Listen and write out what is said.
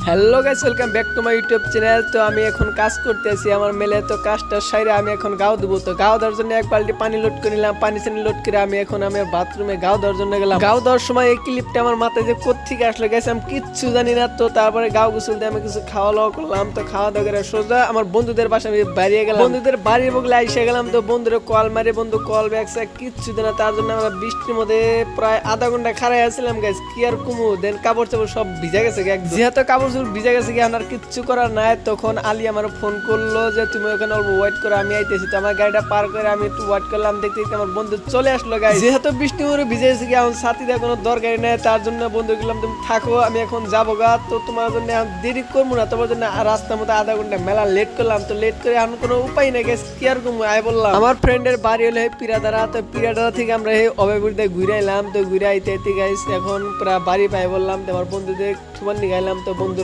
Hello guys, welcome back to my YouTube channel. তো আমি এখন কাজ করতেছি আমার মেলে। তো কাজটার সাইডে আমি এখন গাও দেবো। তো গাও দেওয়ার জন্য এক বালতি পানি লোড করে নিলাম। পানি চানি লোড করে আমি এখন আমার বাথরুমে গাও দেওয়ার জন্য গেলাম। গাও দেওয়ার সময় এই ক্লিপটা আমার মাথায় যে কোত্থেকে আসলে গেছে আমি কিচ্ছু জানি না। তো তারপরে গাও গোসল দিয়ে আমি কিছু খাওয়া দাওয়া করলাম। তো খাওয়া দাওয়া করে সোজা আমার বন্ধুদের বাসায় আমি বাড়িয়ে গেলাম। বন্ধুদের বাড়ির বগলে আইসে গেলাম। তো বন্ধুরা কল মারে, বন্ধু কল ব্যাগসা কিচ্ছু দেয় না। তার জন্য আমরা বৃষ্টির মধ্যে প্রায় আধা ঘন্টা খাড়াই আসছিলাম গাইস। কি আর কুমু দেন, কাপড় চাপড় সব ভিজে গেছে। যেহেতু কাপড় চোপড় ভিজে গেছে আর কিচ্ছু করার নাই। তখন আলী আমার ফোন করলো যে তুমি ওখানে অল্প ওয়েট করে, আমি আইতেছি। তো আমার গাড়িটা পার করে আমি একটু ওয়েট করলাম। দেখতে দেখতে আমার বন্ধু চলে আসলো গাইস। যেহেতু বৃষ্টি করে ভিজে গেছে এখন সাথী দেওয়ার কোনো দরকারই নেই। তার জন্য বন্ধু গেলাম তুমি থাকো, আমি এখন যাবো গা। তো তোমার জন্য দেরি করবো না, তোমার জন্য রাস্তার মধ্যে আধা ঘন্টা মেলা লেট করলাম। তো লেট করে এখন কোনো উপায় নেই গেছে, কি আর কম আয় বললাম। আমার ফ্রেন্ডের বাড়ি হলো পিরাদারা। তো পিরাদারা থেকে আমরা এই অভয়পুরিতে ঘুরে এলাম। তো ঘুরে আইতে আইতে গাইস এখন প্রায় বাড়ি পাই বললাম। তো আমার বন্ধুদের তোমার নিয়ে গেলাম। তো বন্ধু